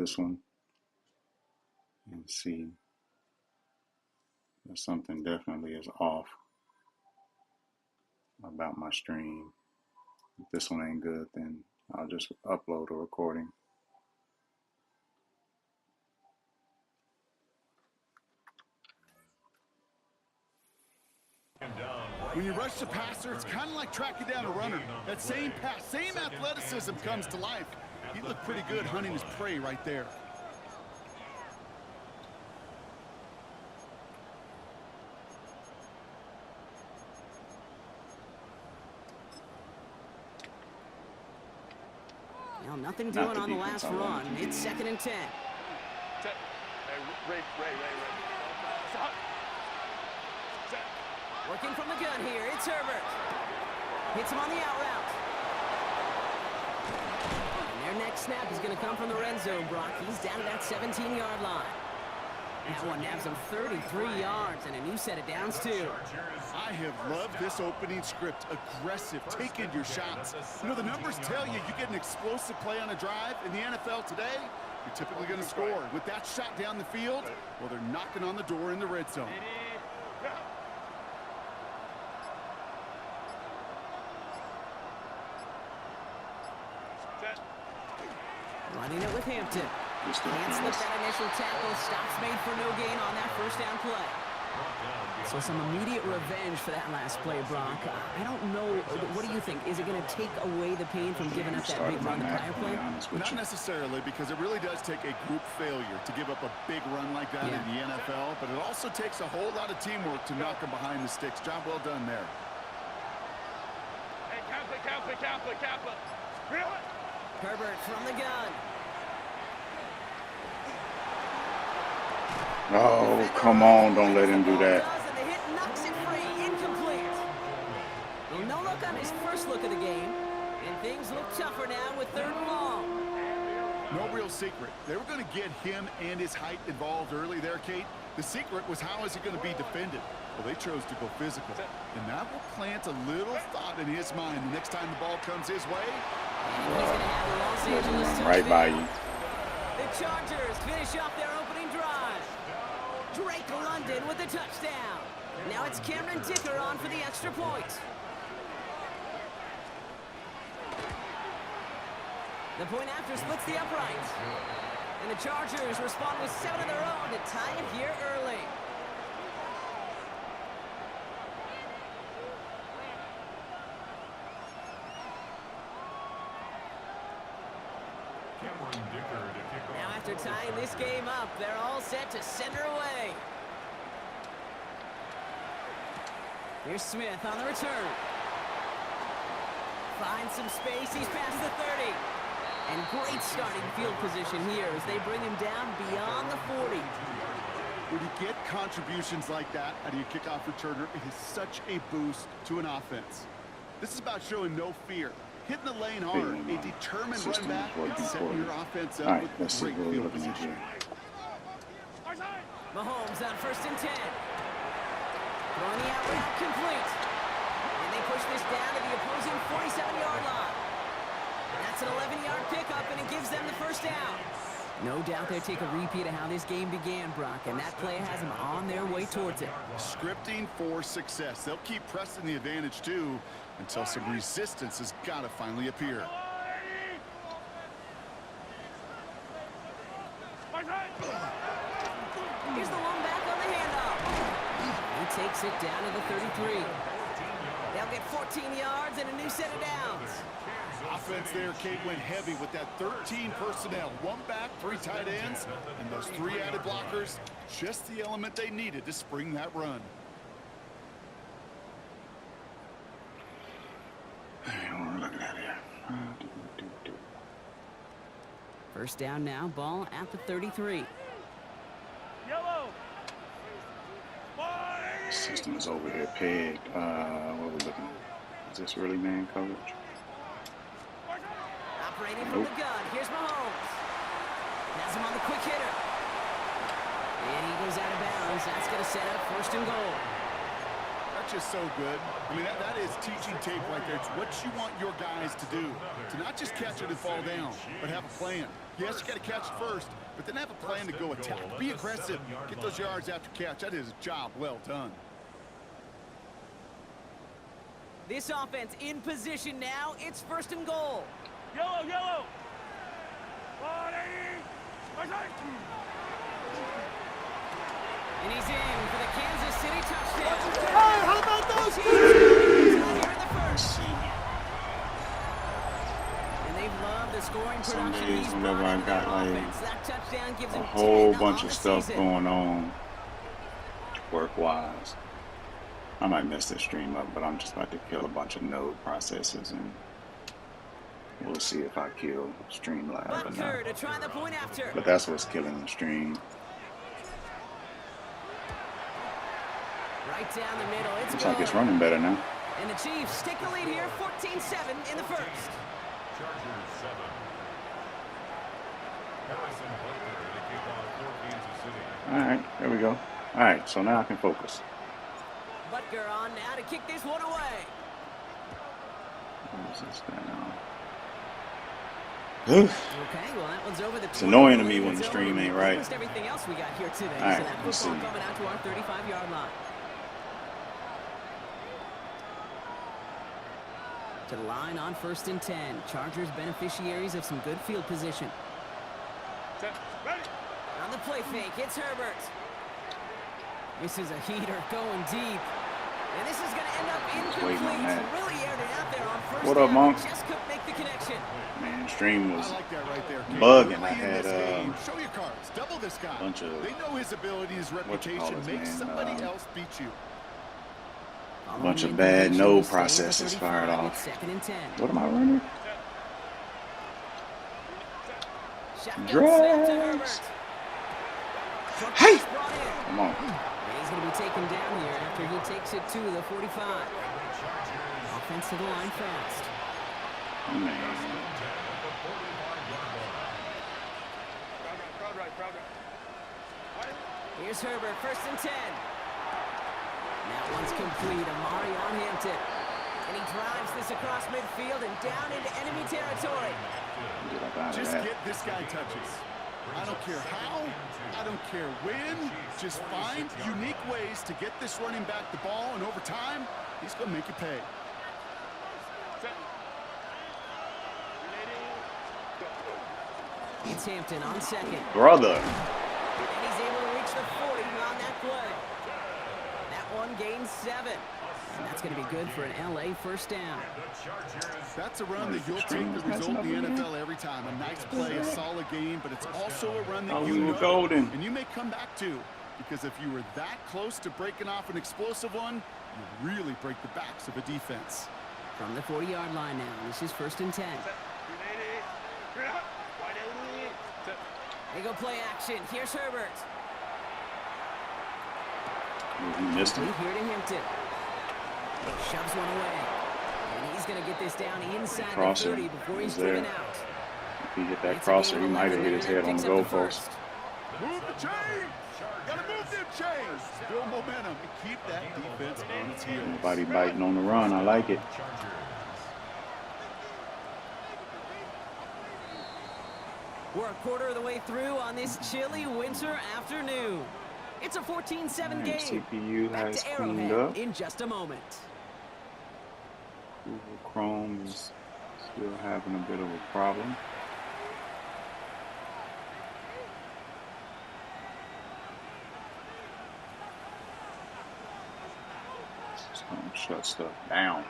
this one and see if something definitely is off about my stream. If this one ain't good, then I'll just upload a recording. When you rush the passer, it's kind of like tracking down a runner. That same pass, same athleticism comes to life. He looked pretty good hunting his prey right there. Well, nothing doing on the last run. It's 2nd and 10. Ray. Working from the gun here, it's Herbert. Hits him on the out route. And their next snap is going to come from the red zone, Brock. He's down to that 17-yard line. That one nabs him 33 yards and a new set of downs, too. I have loved this opening script. Aggressive, taking your shots. You know, the numbers tell you get an explosive play on a drive. In the NFL today, you're typically going to score. With that shot down the field, well, they're knocking on the door in the red zone. Running it with Hampton. Can't slip that initial tackle. Stops made for no gain on that first down play. So some immediate revenge for that last play, Brock. I don't know. What do you think? Is it going to take away the pain from giving up that big run the prior play? Not necessarily, because it really does take a group failure to give up a big run like that in the NFL. But it also takes a whole lot of teamwork to knock them behind the sticks. Job well done there. Hey, Kappa. Really? Herbert from the gun. Oh, come on. Don't let him do that. And the hit knocks it free. Incomplete. Well, no look on his first look of the game. And things look tougher now with 3rd and long. No real secret. They were going to get him and his height involved early there, Kate. The secret was how is he going to be defended? Well, they chose to go physical. And that will plant a little thought in his mind the next time the ball comes his way. And he's going to have the Los Angeles right by you. The Chargers finish off their opening drive. Drake London with the touchdown. Now it's Cameron Dicker on for the extra point. The point after splits the upright. And the Chargers respond with 7 of their own to tie it here early. Now after tying this game up, they're all set to send her away. Here's Smith on the return. Finds some space, he's past the 30. And great starting field position here as they bring him down beyond the 40. When you get contributions like that out of your kickoff returner, it is such a boost to an offense. This is about showing no fear. Hitting the lane hard, a determined run back, and setting your offense up with great field position. Mahomes on 1st and 10. Throwing the out route complete. And they push this down to the opposing 47-yard line. That's an 11-yard pickup, and it gives them the first down. No doubt they'll take a repeat of how this game began, Brock, and that play has them on their way towards it. Scripting for success. They'll keep pressing the advantage, too, until some resistance has got to finally appear. Here's the long back on the handoff. He takes it down to the 33. They'll get 14 yards and a new set of downs. Offense there, Kate, went heavy with that 13 personnel. 1 back, 3 tight ends, and those 3 added blockers. Just the element they needed to spring that run. First down now, ball at the 33. Yellow. System is over here pegged. What are we looking at? Is this really man coverage? Operating from the gun. Here's Mahomes. Has him on the quick hitter. And he goes out of bounds. That's going to set up 1st and goal. That's just so good. I mean, that is teaching tape right there. It's what you want your guys to do. To not just catch it and fall down, but have a plan. Yes, you got to catch it first, but then have a plan to go attack. Be aggressive. Get those yards after catch. That is a job well done. This offense in position now. It's 1st and goal. Yellow, yellow. And he's in for the Kansas City touchdown. Hey, how about those? Here in the first. And they've loved the scoring Some production days he's whenever brought I into got their like offense. That touchdown gives a him whole 10 bunch on of the stuff season. going on work-wise. I might mess this stream up, but I'm just about to kill a bunch of node processes, and we'll see if I kill Streamlab or Butker not. to try the point after. But that's what's killing the stream. Right down the middle. Looks like it's running better now. And the Chiefs take the lead here, 14-7 in the first. Chargers 7. Harrison Butker to kick off for Kansas City. All right, there we go. All right, so now I can focus. Butker on now to kick this one away. What is this guy now? Okay, well that one's over the. It's annoying to me when the stream ain't right. Almost everything else we got here today. All right, So that let's football see. coming out to our 35-yard line. To the line on 1st and 10. Chargers beneficiaries of some good field position. Set. Ready. On the play fake, it's Herbert. This is a heater going deep. And this is going to end up waiting on incomplete. that. Really aired it out there on 1st What up, down. Monk? Just couldn't make the connection. Man, stream was I like that right there. Kate. bugging. Really I in had this game. Show your cards. Double this guy. bunch of- They know his ability, his reputation. whatchamacallits, Make man, somebody else beat you. a bunch of bad node processes fired off. 2nd and 10. What am I running? Shotgun Drags. snap to Herbert. Hey! Brought in. Come on. And he's going to be taken down here after he takes it to the 45. Offense to the line fast. Man. Crowd right. Here's Herbert, 1st and 10. That one's complete. Amari on Hampton. And he drives this across midfield and down into enemy territory. Get up out of Just that. get this guy touches. I don't care how, I don't care when. Just find unique ways to get this running back the ball, and over time, he's going to make you pay. Set. It's Hampton on 2nd. Brother. And he's able to reach the 40 on that play. That one gains 7. And that's going to be good for an LA 1st down. That's a run that you'll take the result in the NFL every time. A nice play, a solid game, but it's also a run that Oh, you we were know, golden. and you may come back to. Because if you were that close to breaking off an explosive one, you really break the backs of a defense. From the 40-yard line now. This is 1st and 10. They go play action. Here's Herbert. He missed him. Lead here to Hampton. Shoves one away. And he's going to get this down inside the Crosser 30 before he's was there. driven out. If he hit that It's a crosser, gain he of might have 11, hit his and head that on the picks up the goalpost. first. Move the chains! Gotta move them chains! Build momentum and keep that defense on its heels. Nobody biting on the run. I like it. We're a quarter of the way through on this chilly winter afternoon. It's a 14-7 game. CPU Back has to cleaned Arrowhead up. in just a moment. Google Chrome is still having a bit of a problem. It's going to shut stuff down.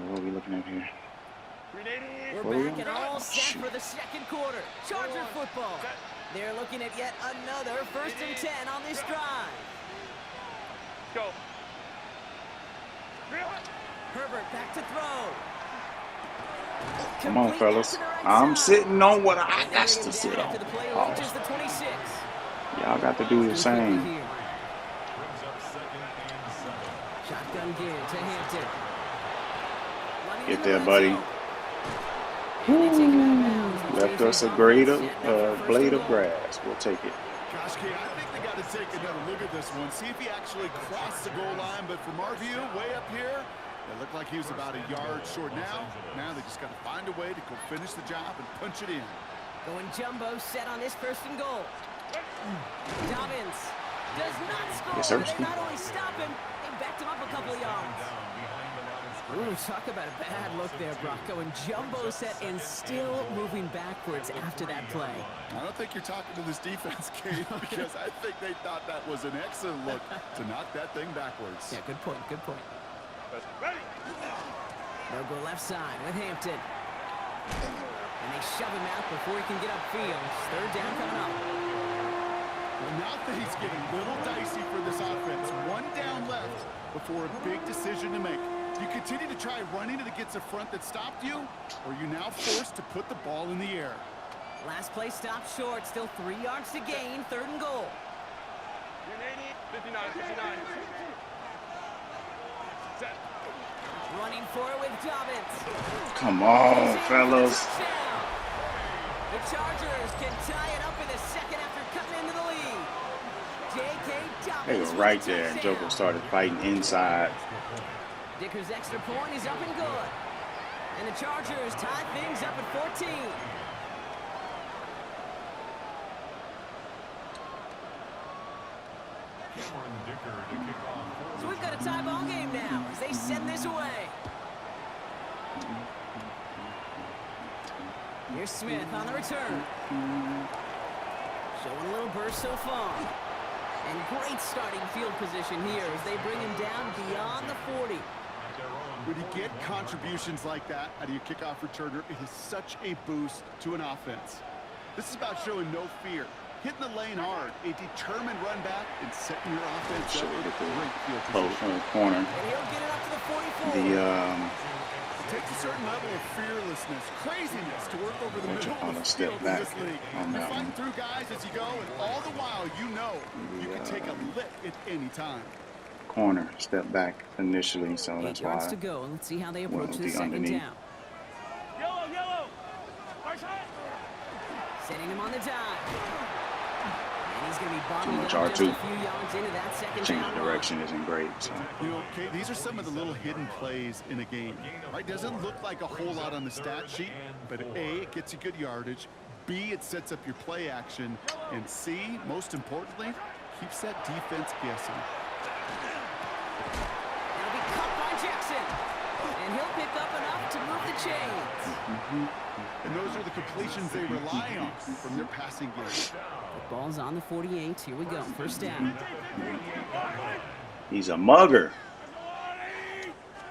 What are we looking at here? We're What are we back on? and all set Shoot. for the 2nd quarter. Charger football. They're looking at yet another 1st and 10 on this drive. Go. Herbert back to throw. Come on, Complete fellas. out to the right I'm side. sitting on what I And they got bring to him sit down on. after the play Oh, reaches the 26. y'all got to do the same. Here. Shotgun give to Hampton. Running Get in the there, red buddy. zone. And they take him out of bounds. Which Left leaves us a this grade offense of set up for blade 1st of and goal. grass. We'll take it. Gosh, Kate, I think they got to take another look at this one. See if he actually crossed the goal line. But from our view, way up here, It looked like he was about a yard short now. Now they just got to find a way to go finish the job and punch it in. Going jumbo set on this first and goal. Dobbins does not score. Yes, sir. They not only stop him, they backed him up a couple of yards. Ooh, talk about a bad look there, Brock. Going jumbo set and still moving backwards after that play. I don't think you're talking to this defense, Kate, because I think they thought that was an excellent look to knock that thing backwards. Yeah, good point, good point. Ready. They'll go left side with Hampton. And they shove him out before he can get upfield. Third down coming up. Well, now things get a little dicey for this offense. One down left before a big decision to make. You continue to try running to get to front that stopped you, or you're now forced to put the ball in the air. Last play stopped short. Still 3 yards to gain. Third and goal. 59, 59. Set. Running for it with Dobbins. Come on, fellas. Touchdown. The Chargers can tie it up in the second after cutting into the lead. J.K. Dobbins. They were right there, and Joker started fighting inside. Dicker's extra point is up and good. And the Chargers tie things up at 14. So we've got a tie ball game now as they send this away. Here's Smith on the return. Showing a little burst so far. And great starting field position here as they bring him down beyond the 40. When you get contributions like that out of your kickoff returner, it is such a boost to an offense. This is about showing no fear, hitting the lane hard, a determined run back, and setting your offense up with a great field position. Corner. And he'll get it up to the 44. It takes a certain level of fearlessness, craziness to work over the middle of the step field in back this league. on You're that fighting one. through guys as you go, and all the while you know you can take a lick at any time. Corner, step back initially, so 8 that's yards why to go, and let's see how they Well, approach the the second underneath. down. Yellow, yellow. Right side. Setting him on the dive. And he's going to be bottled much up just a R2. few yards into that second change down of direction isn't great. So You know, Kate, these are some of the little hidden plays in a game. Right? Doesn't look like a whole lot on the stat sheet, but A, it gets you good yardage. B, it sets up your play action. And C, most importantly, keeps that defense guessing. That'll be caught by Jackson. And he'll pick up enough to move the chains. And those are the completions they rely on from their passing game. The ball's on the 48. Here we go. First down. he's a mugger.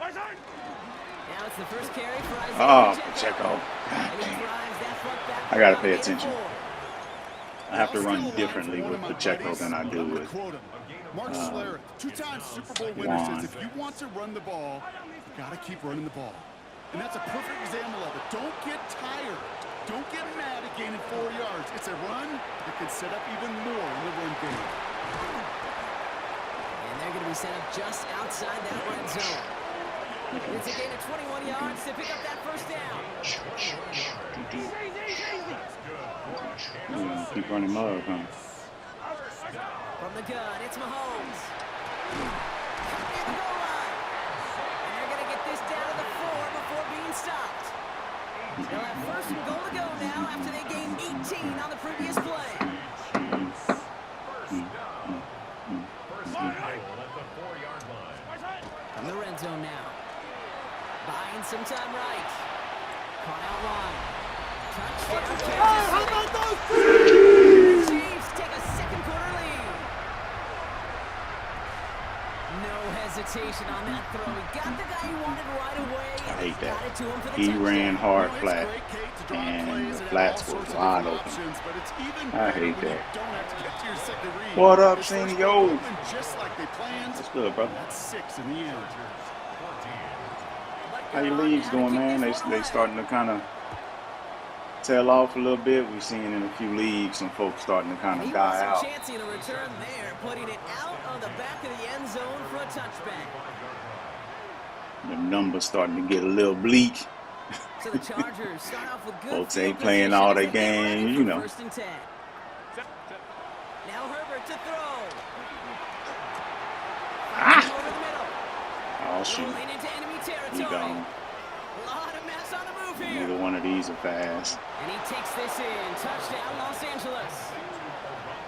Right side. Now it's the first carry for Isaiah Oh, Pacheco. Pacheco. God And he damn. drives that front back I gotta down, pay gain of attention. 4. I have to Still run alive differently for one with of my Pacheco buddies, than I do I'm gonna with quote him. Mark Schlereth, two-time Super Bowl winner, says if you want to run the ball, you got to keep running the ball. And that's a perfect example of it. Don't get tired. Don't get mad at gaining 4 yards. It's a run that can set up even more in the run game. And they're going to be set up just outside that red zone. It's a gain of 21 yards to pick up that first down. Keep running mug, huh? From the gun, it's Mahomes. Coming in the goal line. And they're going to get this down to the 4 before being stopped. They'll have first and goal to go now after they gained 18 on the previous play. From the red zone now. Buying some time right. Caught out wide. Touchdown, Kansas City. Chiefs take a second quarter lead. No hesitation on that throw. He got the guy he wanted right away. I And hate got it to him for that. the He touchdown. ran hard You know, it's flat, great, Kate, to draw and plays the and flats all was sorts of wide different open. options, but it's even I better hate when you that. don't have to get to your second read. What up, This Shanny? first Yo. one opened just like they planned. That's good, brother. That's 6 in the end. How your leagues doing, man? They starting to kind of tail off a little bit. We've seen in a few leagues some folks starting to kind He of wants die some out. chance in a return there, putting it out on the back of the end zone for a touchback. The numbers starting to get a little bleak. So the Chargers start off with good Folks field ain't playing position all as their they get ready games, for you know. First and 10. Set, set. Now Herbert to throw. Ah! Over the middle. Oh shoot! Rolling into enemy enemy He territory. gone. A lot of mess on the move here. Neither one of these are fast. And he takes this in. Touchdown, Los Angeles.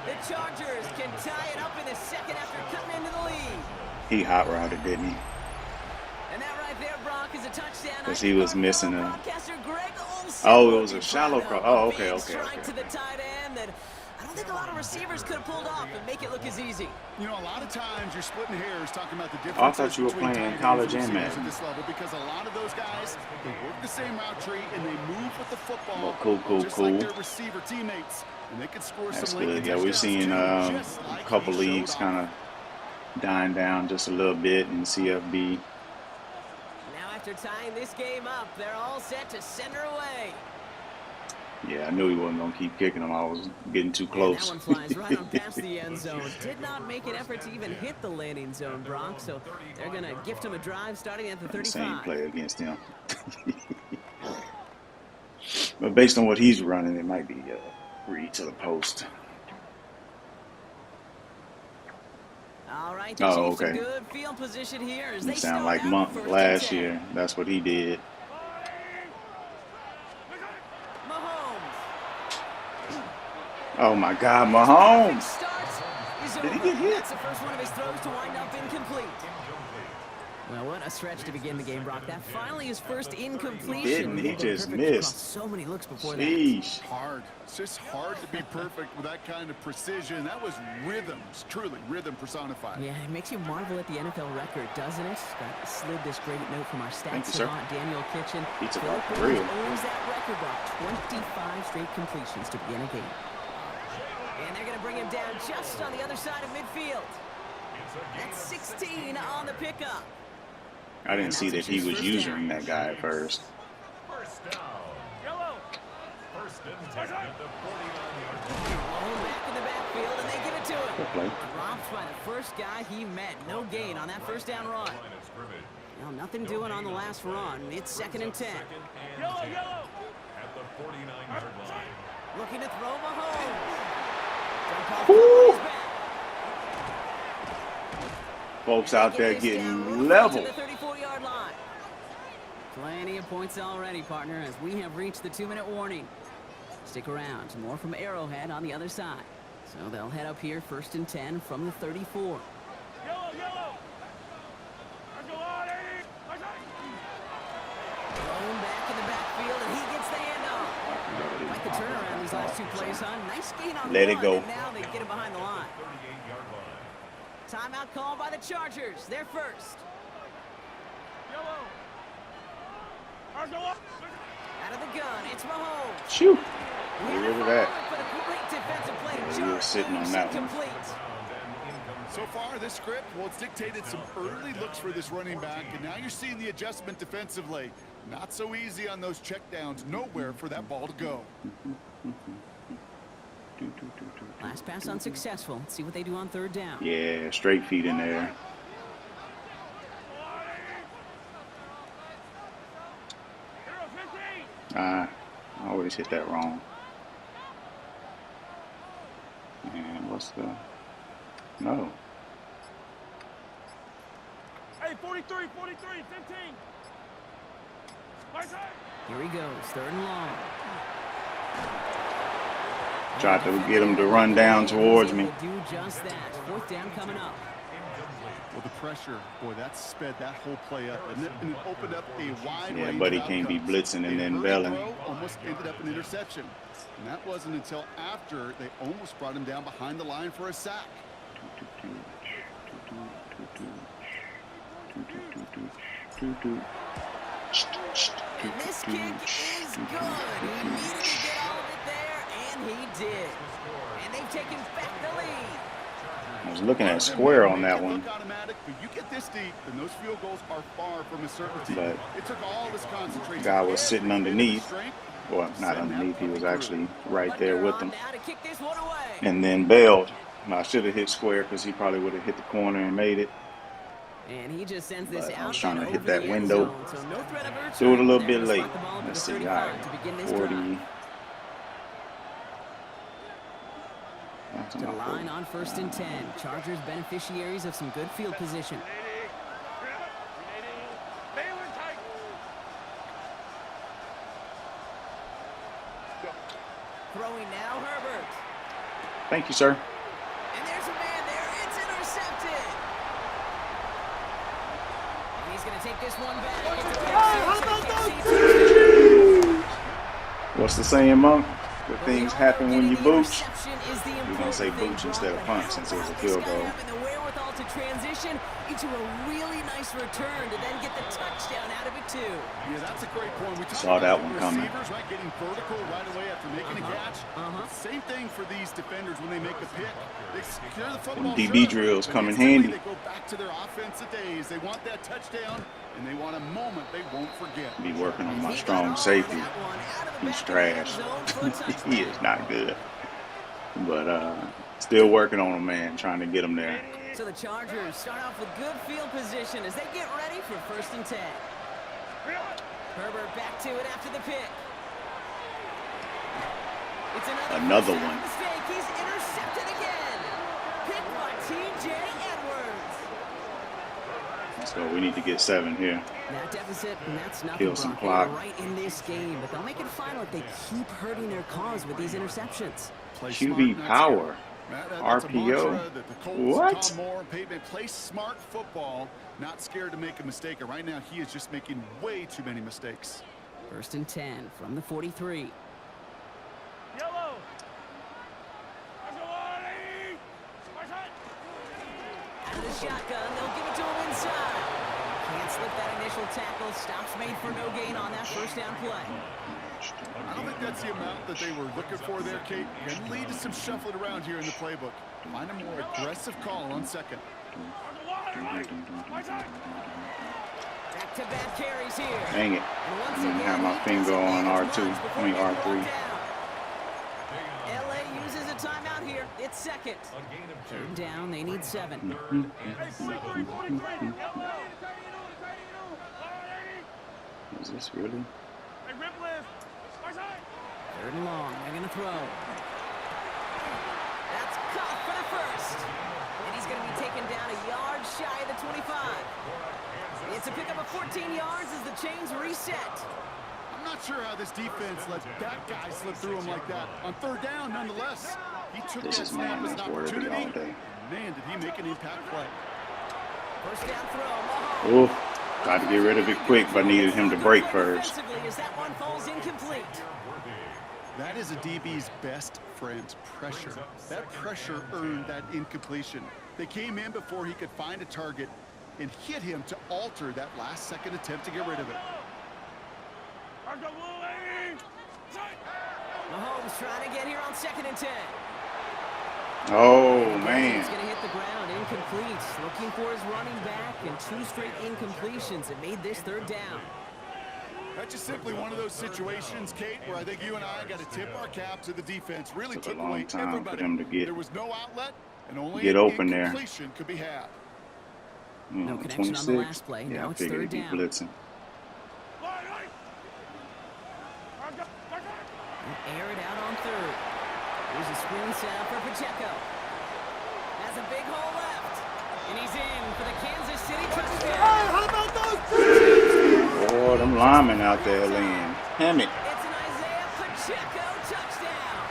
The Chargers can tie it up in the second after cutting into the lead. He hot routed, didn't he? And that right there, Brock, is a touchdown. Because he was missing a. Broadcaster Greg Olsen Oh, it was a would be shallow proud cross. of. Oh, A okay, big okay, strike okay. to the tight end that I don't think a lot of receivers could have pulled off and make it look as easy. You know, a lot of times you're splitting hairs talking about the difference. Oh, I thought you were playing college and at Madden. this level because a lot of those guys, they work the same route tree and they move with the football. Well, cool, just cool. like their receiver teammates, and they can score That's some late good. Yeah, we've touchdowns seen too, a just like couple he showed leagues off. kind of dying down just a little bit in CFB. Now after tying this game up, they're all set to send her away. Yeah, I knew he wasn't going to keep kicking them. I was getting too And close. that one flies right on past the end zone. Did not make an effort to even hit the landing zone, Brock. So they're going to gift him a drive starting at the The same 35. play against him. But based on what he's running, it might be read to the post. All right, the Oh, Chiefs in okay. good field position here as You they sound start like out Monk first and last 10. year. That's what he did. Mahomes. Oh my God, Perfect Mahomes! start is Did he over. get hit? That's the first one of his throws to wind up incomplete. Well, what a stretch to begin the game, Brock. That finally his first incompletion. Didn't he He'd been just perfect across missed? so many looks before that. Sheesh. Hard. It's just hard to be perfect with that kind of precision. That was rhythm. It's truly rhythm personified. Yeah, it makes you marvel at the NFL record, doesn't it? Got slid this great note from our Thank stats you, sir. savant, Daniel Kitchen. Pizza Philip Rock for Rivers real. owns that record, Brock. 25 straight completions to begin a game. And they're going to bring him down just on the other side of midfield. That's 16 on the pickup. I didn't see that he was using that guy at first. First down. Yellow. First and 10 at the 49-yard line. Blown back in the backfield, and they give it to him. Good play. Dropped by the first guy he met. No gain on that first down run. Line of scrimmage. Well, nothing doing on the last run. It's second and 10. Second and Yellow, 10 yellow. at the 49-yard line. Looking to throw Mahomes. Don't call for the back. Folks out there Get this down getting real leveled. to the 34-yard line. Plenty of points already, partner, as we have reached the 2-minute warning. Stick around. More from Arrowhead on the other side. So they'll head up here first and 10 from the 34. Yellow, yellow. Let's go on, 80. Let's go. Thrown back in the backfield, and he gets the handoff. Like the turnaround these last two plays, huh? Nice gain on Let it one, go. and now they get him behind the line. 38-yard line. Timeout called by the Chargers. They're first. Yellow. Let's go on. Out of the gun, it's Mahomes. Shoo. He Get had rid a of that. follow-up, but a great defensive play. Yeah, he was Jarred sitting on loose that and one. complete. So far, this script, well, it's dictated some early looks for this running back, and now you're seeing the adjustment defensively. Not so easy on those checkdowns. Nowhere for that ball to go. Last pass unsuccessful. Let's see what they do on third down. Yeah, straight feet in there. Hero 15. I always hit that wrong. And what's the... No. Hey, 43, 43, 15. My side. Here he goes, third and long. Tried to get him to run down towards me. Will do just that. Fourth down coming up. Well, the pressure, boy, that sped that whole play up, and it opened up a wide Yeah, range but he of can't be outcomes. blitzing and A then hurry bailing. throw almost ended up an interception. And that wasn't until after they almost brought him down behind the line for a sack. And this kick is good. He needed to get all of it there, and he did. And they've taken back the lead. I was looking at square on that one. Look automatic, but you get this deep, and those field goals are far from a certainty. But it took all this concentration. guy was sitting every bit of underneath. strength. Well, not underneath. He was actually right there with them. Now to kick this one away. And then bailed. I should have hit square because he probably would have hit the corner and made it. And he just sends this But I out was trying to and hit over that the end window. zone. So no threat of a Do it a return. little They're bit gonna late. slot the ball up at Let's the see. All 35 right. to begin this 40. drive. That's To the enough. line on first and 10. Chargers beneficiaries of some good field position. 80. Grab it. 80. Baylor Thank you, sir. And there's a man there. It's intercepted. And he's going to take this one back. What's the saying, Monk? Good But things we all happen know when you getting the booch. interception is the We're gonna important say thing, booch Brock. instead of But punt how since it was a about field this guy goal. having the wherewithal to transition into a really nice return to then get the touchdown out of it too. Yeah, that's a great point. We talked Saw that about one the coming. receivers, right, getting vertical right away after making a catch. Same thing for these defenders when they make a pick. They secure the football. DB sure, drills but come in instantly handy. They go back to their offensive days. They want that touchdown, and they want a moment they won't forget. Be working on my He got strong all safety. that one out of the He's back of the end trash. zone for a touchdown. He is not good. But still working on him, man. Trying to get him there. So the Chargers start off with good field position as they get ready for 1st and 10. Herbert back to it after the pick. It's Another first down one. mistake. He's intercepted again. Picked by T.J. Edwards. So we need to get 7 here. That deficit, and that's nothing. Kill some Brock. They are clock. right in this game, but they'll make it final if they keep hurting their cause with these interceptions. Play QB smart, not power. scared. That's a RPO. mantra that the Colts, What? Tom Moore, Peyton, play smart football, not scared to make a mistake. And right now, he is just making way too many mistakes. 1st and 10 from the 43. Yellow. Let's go on, Eddie. Out of the shotgun, they'll give it to him inside. Can't slip that initial tackle. Stops made for no gain on that 1st down play. I don't think that's the amount that they were looking for there, Kate. Can lead to some shuffling around here in the playbook. Find a more aggressive call on 2nd. Back-to-back carries here. Dang it. And once I didn't again, have my he finger doesn't on need R2. much before I mean getting R3. brought down. LA uses a timeout here. It's 2nd. 3rd down, they need 7. Is this really? 3rd and long, they're going to throw. That's caught for the 1st. And he's going to be taken down a yard shy of the 25. It's a pickup of 14 yards as the chains reset. I'm not sure how this defense let that guy slip through him like that. On 3rd down, nonetheless, he took This that is snap as an man worthy opportunity. all day. Man, did he make an impact play. 1st down throw. Oof. Got to get rid of it quick, but I needed him to break first. Defensively as that one falls incomplete. That is a DB's best friend, pressure. That pressure earned that incompletion. They came in before he could find a target and hit him to alter that last-second attempt to get rid of it. Mahomes trying to get here on 2nd and 10. Oh, He's man. going to hit the ground, incomplete. Looking for his running back, and 2 straight incompletions that made this 3rd down. That's just simply one of those situations, Kate, where I think you and I got to tip our cap to the defense. Really Took a took long away time for everybody. them to get- There was no outlet, and only get an open there. incompletion could be had. No connection on the last play. Yeah, Now I it's figured 3rd he'd be down. blitzing. Air it out on 3rd. Here's a screen set for Pacheco. Has a big hole left. And he's in for the Kansas City touchdown. Oh, them linemen out there laying. Damn it. It's an Isaiah Pacheco touchdown.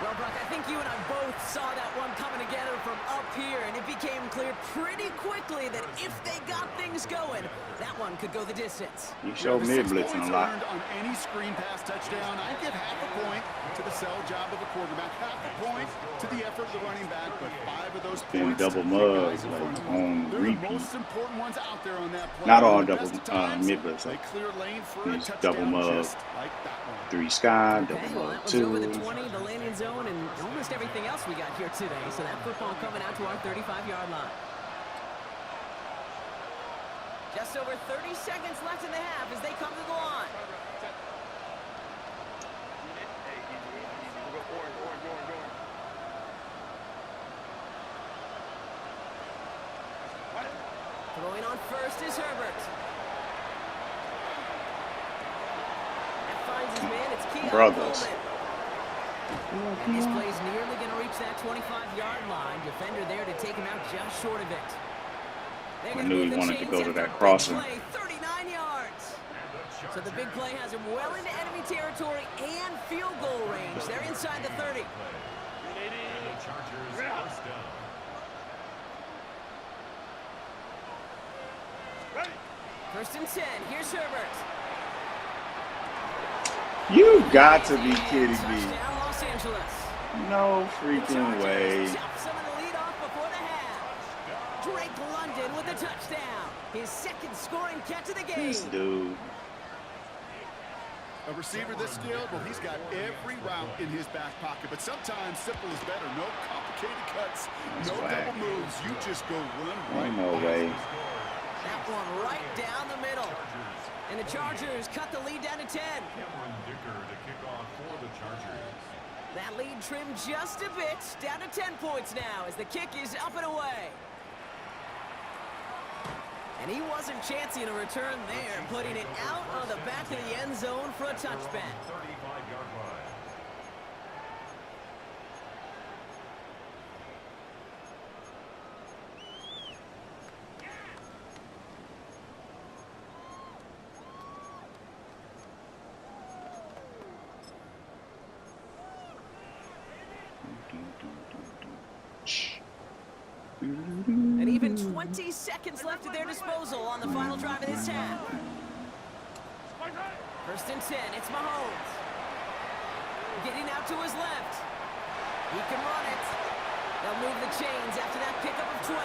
Well, Brock, I think you and I both saw that one coming together from up here, and it became clear pretty quickly that if they got things going, that one could go the distance. He showed me blitzing a lot. On any screen pass touchdown, I give half a point to the sell job of a quarterback, half a point to the effort of the running back, but 5 of those Been points double to the mugs, guys in like, front of them. on They're repeat. the most important ones out there on that play. Not all And the double, best of times, mid-blitz, they like, clear lane for a these touchdown double mug. just like that one. 3 sky, Okay, double well, mug that was over the 2. 20, the landing zone, and almost everything else we got here today. So that football coming out to our 35-yard line. Just over 30 seconds left in the half as they come to the line. Throwing on 1st is Herbert. That finds his man. It's Keon Brothers. Coleman. And this play's nearly going to reach that 25-yard line. Defender there to take him out just short of it. I knew he wanted to go to that crosser. 39 yards. So the big play has him well into enemy territory and field goal range. They're inside the 30. And the Chargers first down. Ready. 1st and 10. Here's Herbert. You got to be kidding me. Touchdown, Los Angeles. No freaking way. Chops some of the lead off before the half. Drake London with a touchdown. His 2nd scoring catch of the game. This dude. A receiver this skilled, well, he's got every route in his back pocket. But sometimes simple is better. No complicated cuts, no double moves. You just go run right. No way. That one right down the middle. And the Chargers cut the lead down to 10. Cameron Dicker to kick off for the Chargers. That lead trimmed just a bit, down to 10 points now as the kick is up and away. And he wasn't chancing a return there, putting it out on the back of the end zone for a touchback. 35-yard line. And even 20 seconds left at their disposal on the final drive of this half. 1st and 10, it's Mahomes. Getting out to his left. He can run it. They'll move the chains after that pickup of 12.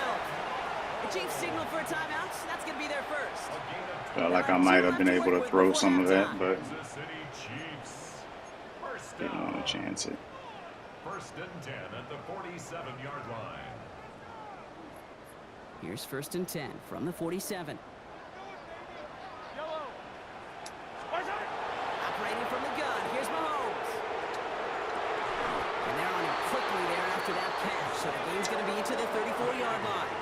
The Chiefs signal for a timeout. That's going to be their first. Felt like I might have been able to throw some of that, but Kansas City Chiefs. First didn't want down. to chance it. 1st and 10 at the 47-yard line. Here's 1st and 10 from the 47. Yellow. Operating from the gun, here's Mahomes. And they're on him quickly there after that catch. So the game's going to be to the 34-yard line.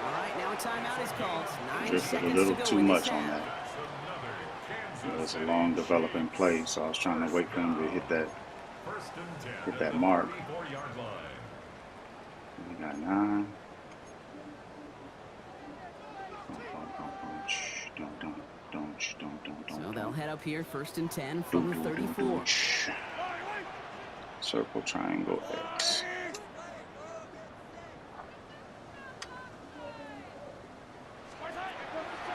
All right, now a timeout is called. 9 Drifted a seconds little to go too in this much on half. that. That's another Kansas It was a City long developing play, so I was trying to wait for him to hit that 1st and 10 hit at that the mark. 34-yard line. We got 9. So they'll head up here 1st and 10 from the 34. Circle, triangle, X.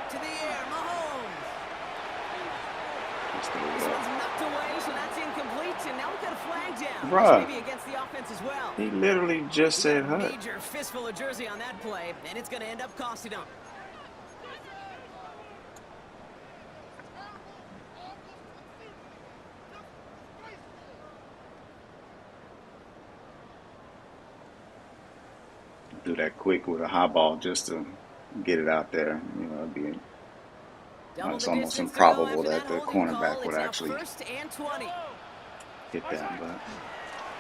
To the air, Mahomes. Just a This little- one's knocked away, so that's incomplete. And now we've got a flag down. Bruh. Which may be against the offense as well. He literally just said hut. Major fistful of jersey on that play, and it's going to end up costing him. Do that quick with a high ball just to get it out there. You know, it'd be Double it's the almost distance to go improbable after that the holding cornerback call. would It's now actually 1st and 20. hit that. But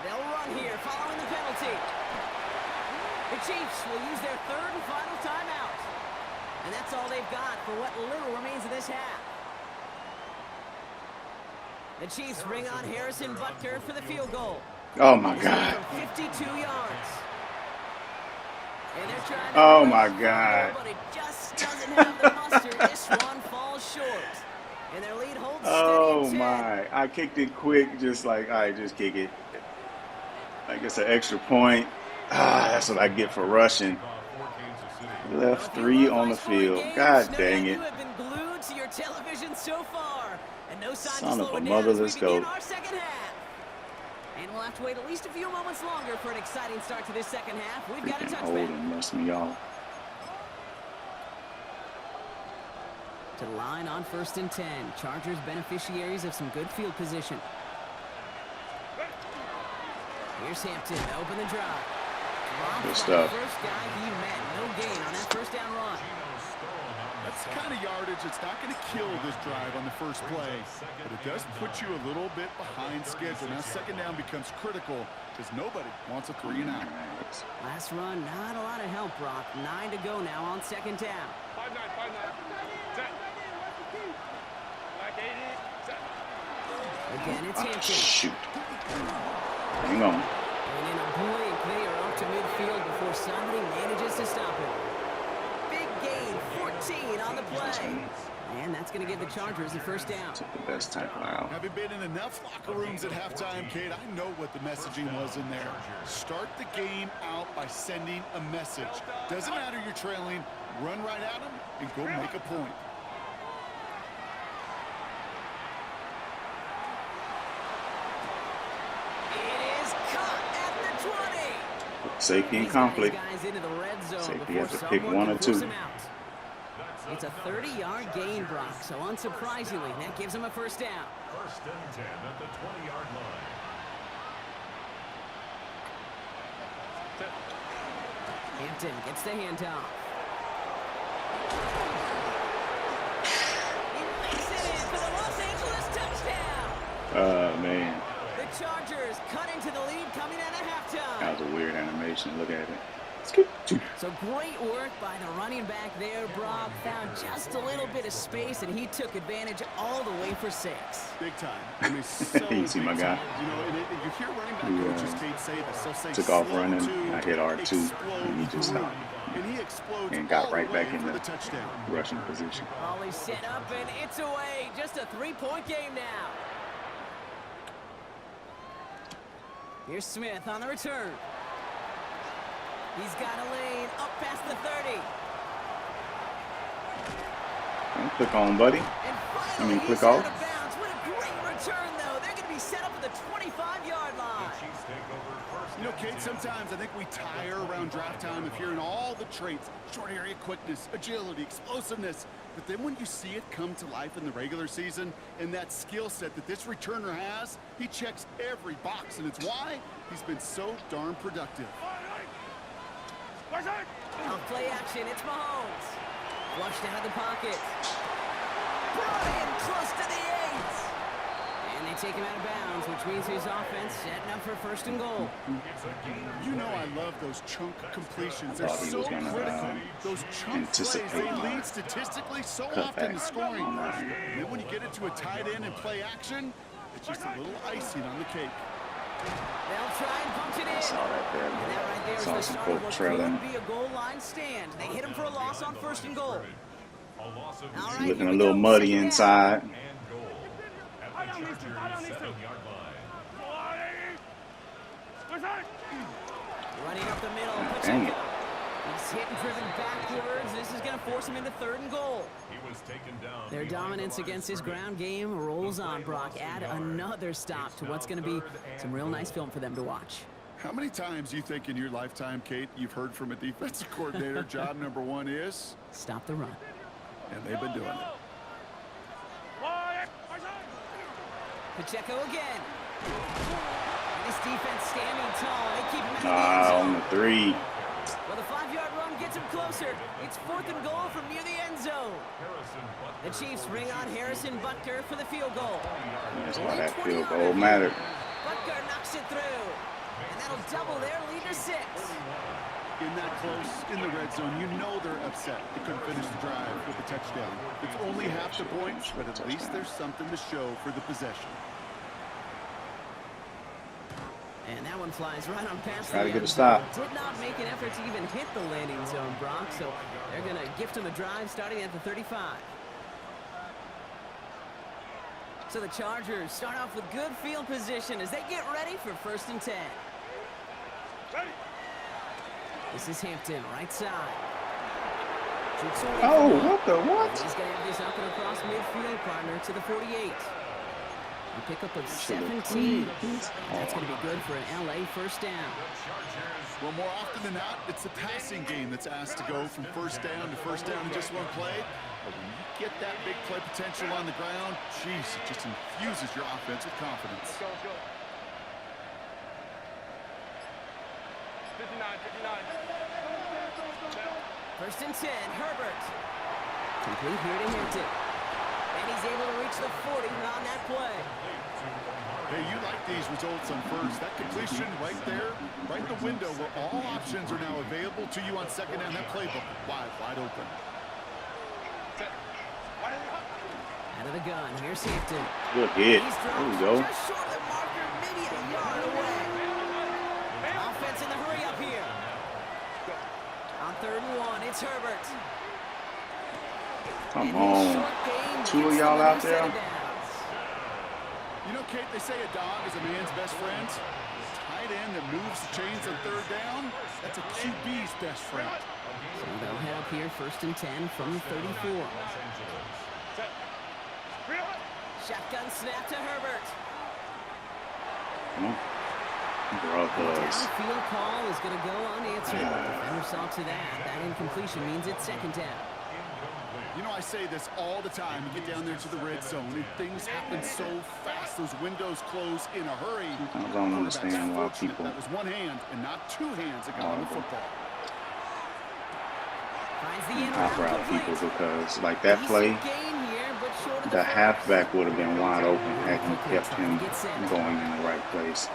They'll run here following the penalty. The Chiefs will use their 3rd and final timeout. And that's all they've got for what little remains of this half. The Chiefs bring on Harrison Butker for the field goal. oh my God! From 52 yards. And they're trying to Oh push my forward, God. But it just doesn't have the muster. This one falls short. And their lead holds Oh steady at 10. my! I kicked it quick, just like, all right, just kick it. Like it's an extra point. Ah, that's what I get for rushing. Kickoff for Kansas City. Left 3 on the field. God dang You it! have been glued to your television so far, and no signs Son of of a slowing down mother, as we let's begin go. our second half. And we'll have to wait at least a few moments longer for an exciting start to this second half. We've got a Freaking touchback. Holden messed me off. To the line on 1st and 10. Chargers beneficiaries of some good field position. Here's Hampton, open the drive. Good stuff. First guy he met, no gain on that first down run. That's the kind of yardage that's not going to kill this drive on the first play, but it does put you a little bit behind schedule. Now 2nd down becomes critical because nobody wants a 3 and out. Last run, not a lot of help, Brock. 9 to go now on 2nd down. 5-9, 5-9. Set. Back 80. Set. Again, it's Ah, Hampton. shoot! Hang on. And in a blink, they are off to midfield before somebody manages to stop him. Big gain, 14 on the play. And that's going to give the Chargers the first down. Took the best tackle out. Having been in enough locker rooms at halftime, Kate, I know what the messaging was in there. Start the game out by sending a message. Doesn't matter you're trailing, run right at them and go make a point. It is caught at the 20. Safety and He's got his conflict. guys into the red zone Safety before has to pick someone one can or force two. him out. It's a 30-yard gain, Brock, so unsurprisingly, that gives him a first down. First and 10 at the 20-yard line. Hampton gets the handoff. He makes it in for the Los Angeles touchdown. Man. The Chargers cut into the lead coming out of halftime. That was a weird animation. Look at it. So great work by the running back there, Brock. Found just a little bit of space, and he took advantage all the way for 6. Big time. I mean, so You see my big guy? time. You know, and you hear running back coaches Kate say this. They'll say Took off slow running. to I hit R2, explode and he just through. stopped. And he explodes And got all right the back way in for the touchdown. rushing position. Volley set up, and it's away. Just a 3-point game now. Here's Smith on the return. He's got a lane up past the 30. Don't click on, buddy. And finally, click he's out off. of bounds. What a great return, though. They're going to be set up at the 25-yard line. Chiefs take over first. You know, Kate, sometimes I think we tire around draft time of hearing all the traits, short area quickness, agility, explosiveness. But then when you see it come to life in the regular season and that skill set that this returner has, he checks every box. And it's why he's been so darn productive. Off play action, it's Mahomes. Flushed out of the pocket. Brought in close to the 8. And they take him out of bounds, which means his offense setting up for first and goal. You know I love those chunk completions. They're Thought he so was gonna, critical. Those chunk plays, anticipate they my lead statistically so cutback often to scoring. on that. And then when you get into a tight end and play action, it's just a little icing on the cake. They'll try and punch it in. Saw that there. And that right there is Saw the some start of folk what trailing. could be a goal line stand. They hit him for a loss on first and goal. All right, Looking here a we little go. muddy Second down. inside. And goal at the Chargers 7-yard line. Running up the middle. Dang it. Pacheco. He's hit and driven backwards. This is going to force him into 3rd and goal. He was taken down. Their dominance against his ground game rolls on, Brock. Add another stop to what's going to be some real nice film for them to watch. How many times do you think in your lifetime, Kate, you've heard from a defensive coordinator, job number 1 is? Stop the run. And they've been doing it. Pacheco again. And this defense standing tall. They keep him out of the end On zone. the 3. Well, the 5-yard run gets him closer. It's 4th and goal from near the end zone. The Chiefs bring on Harrison Butker for the field goal. That's why that field goal mattered. Butker knocks it through. And that'll double their lead to 6. In that close, in the red zone, you know they're upset. They couldn't finish the drive with a touchdown. It's only half the points, but at least there's something to show for the possession. And that one flies right on past Gotta the get a end stop. zone. Did not make an effort to even hit the landing zone, Brock, so they're going to gift him a drive starting at the 35. So the Chargers start off with good field position as they get ready for 1st and 10. This is Hampton, right side. Shoots away Oh, from him. what the what? He's going to have this up and across midfield, partner, to the 48. A pickup of 17. That's going to be good for an LA first down. Well, more often than not, it's the passing game that's asked to go from first down in just one play. But when you get that big play potential on the ground, geez, it just infuses your offense with confidence. 1st and 10, Herbert. Complete here to Hampton. And he's able to reach the 40 on that play. Hey, you like these results on first. That completion right there, right in the window where all options are now available to you on second down. That playbook wide open. Out of the gun, here's Hampton. Good hit. He's There dropped we go. just short of the marker, maybe a yard away. Offense in the hurry up here. On 3rd and 1, it's Herbert. Come on. Two of y'all out there? You know, Kate, they say a dog is a man's best friend. Tight end that moves the chains on third down, that's a QB's best friend. So they'll head up here, 1st and 10 from the 34. Shotgun snap to Herbert. Come on. Brothers. Downfield call is going to go unanswered. Defender saw to that. That incompletion means it's 2nd down. You know, I say this all the time. You get down there to the red zone, and things happen so fast. Those windows close in a hurry. I don't understand why people. That was one hand and not two hands that got on the football. Top route people because, like that play, the halfback would have been wide open had he kept him going in the right place.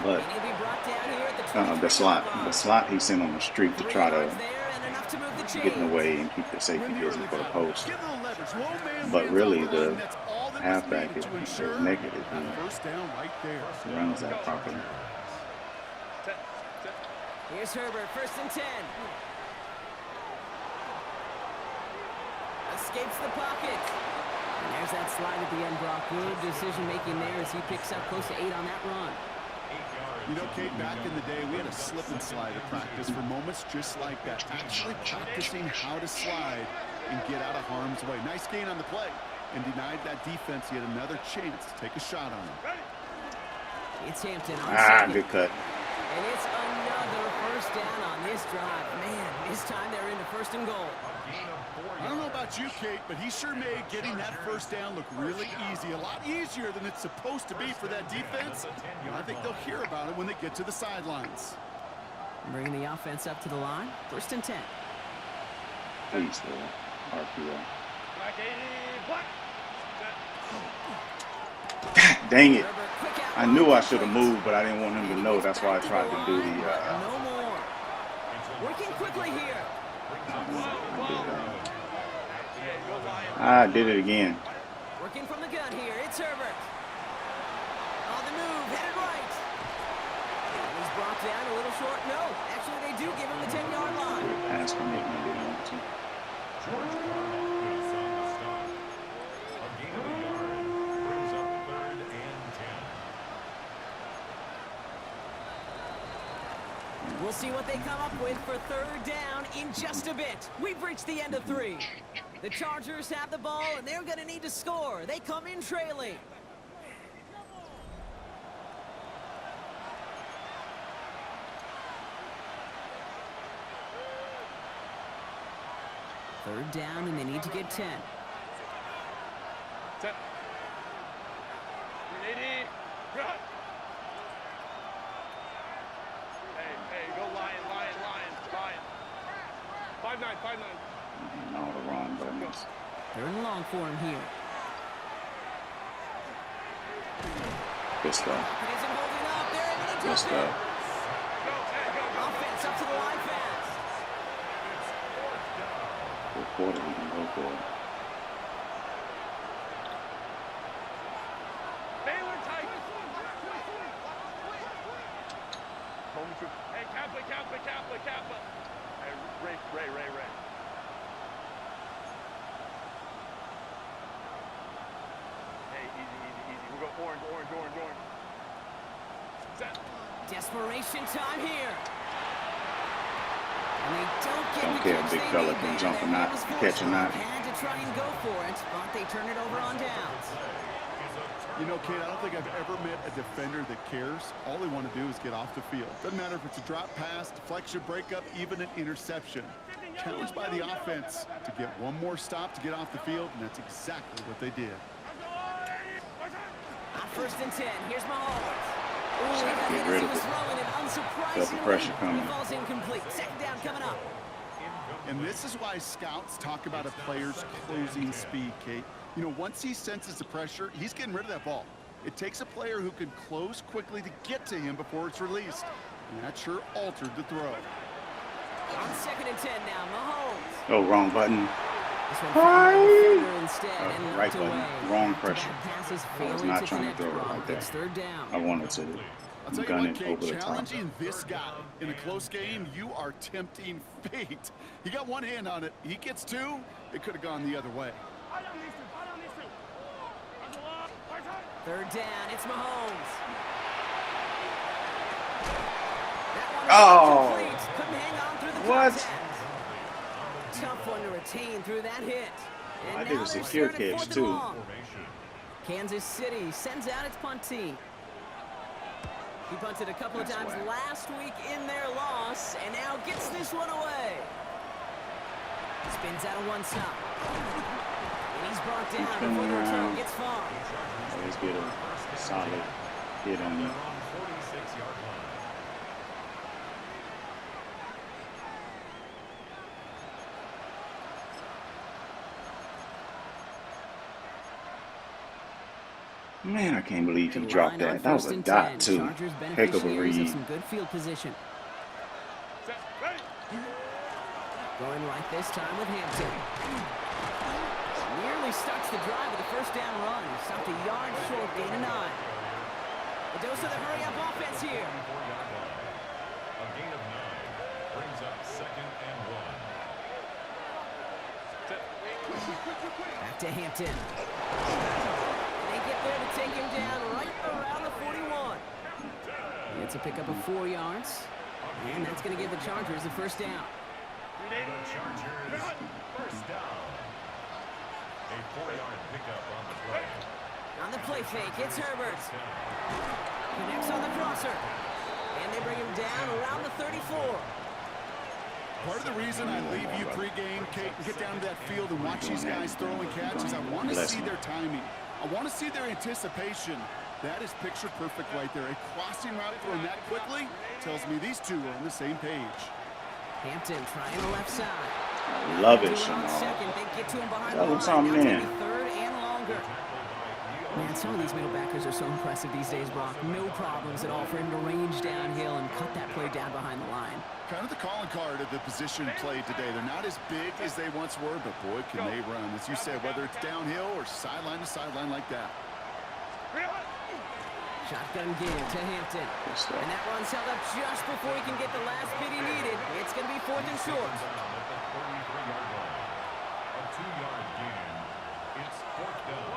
But the slot he sent on the street to try to get in the way and keep the safety busy for the post. But really, the halfback is negative. He runs that properly. Here's Herbert, 1st and 10. Escapes the pocket. And there's that slide at the end, Brock. Good decision making there as he picks up close to 8 on that run. You know, Kate, back in the day, we had a slip and slide at practice for moments just like that. Actually practicing how to slide and get out of harm's way. Nice gain on the play. And denied that defense yet another chance to take a shot on him. It's Hampton on second. Good cut. And it's another 1st down on this drive. Man, this time they're into 1st and goal. I don't know about you, Kate, but he sure made getting that 1st down look really easy. A lot easier than it's supposed to be for that defense. I think they'll hear about it when they get to the sidelines. Bringing the offense up to the line. 1st and 10. Please, RPO. God dang it. I knew I should have moved, but I didn't want him to know. That's why I tried to do the... No more. Working quickly here. I did it again. Working from the gun here. It's Herbert. On the move, headed right. And he's brought down a little short. No, actually they do give him the 10-yard line. Pass from it, maybe they want to. We'll see what they come up with for 3rd down in just a bit. We've reached the end of 3. The Chargers have the ball, and they're going to need to score. They come in trailing. Third down, and they need to get 10. No, the wrong buttons. They're in long for him here. Good stuff. Good stuff. Offense up to the line fast. Good quarter, we can go for it. Hey, Kappa. Hey, Ray. Hey, easy. We'll go orange. Set. Desperation time here. And they don't care if big fella can jump or not, catch or not. Had to try and go for it, but they turn it over on downs. You know, Kate, I don't think I've ever met a defender that cares. All they want to do is get off the field. Doesn't matter if it's a drop pass, deflection, breakup, even an interception. Challenged by the offense to get one more stop to get off the field, and that's exactly what they did. On 1st and 10, here's Mahomes. Just have to get rid of it. Felt the pressure coming. Falls incomplete. 2nd down coming up. And this is why scouts talk about a player's closing speed, Kate. You know, once he senses the pressure, he's getting rid of that ball. It takes a player who can close quickly to get to him before it's released. And that sure altered the throw. On 2nd and 10 now, Mahomes. Oh, wrong button. Instead, right button. Wrong pressure. Passes I was not trying to throw it like that. It's 3rd down. I wanted to. I'll tell you gun what, it Kate, over the top. challenging this guy in a close game, you are tempting fate. He got one hand on it. He gets two. It could have gone the other way. Third down, it's Mahomes. Oh, Couldn't hang on through the what? contact. Tough one to retain through that hit. And I did now a they're secure starting catch fourth and too. long. Kansas City sends out its punt team. He punted a couple of times last week in their loss, and now gets this one away. Spins out of one stop. And he's brought down before the return gets far. Always get a solid hit on you. Man, I can't believe he dropped that. That was a dot, too. Heck of a read. Some good field position. Going right this time with Hampton. Nearly starts the drive with a first down run. Stopped a yard short, gain of 9. A dose of the hurry-up offense here. A gain of 9 brings up 2nd and 1. Back to Hampton. They get there to take him down right around the 41. It's a pickup of 4 yards. And that's going to give the Chargers the first down. The Chargers first down. A 4-yard pickup on the play. On the play fake, it's Herbert. Connects on the crosser. And they bring him down around the 34. Part of the reason I leave you pregame, Kate, and get down to that field and watch these guys throw and catch is I want to see their timing. I want to see their anticipation. That is picture perfect right there. A crossing route thrown that quickly tells me these two are on the same page. Hampton trying the left side. I love it, Shamar. They get to him behind That the was line. something, Now it's man. gonna be third and longer. Man, some of these middle backers are so impressive these days, Brock. No problems at all for him to range downhill and cut that play down behind the line. Kind of the calling card of the position played today. They're not as big as they once were, but boy, can they run. As you said, whether it's downhill or sideline to sideline like that. Shotgun give to Hampton. And that run's held up just before he can get the last bit he needed. It's going to be 4th and short. A 2-yard gain. It's 4th down.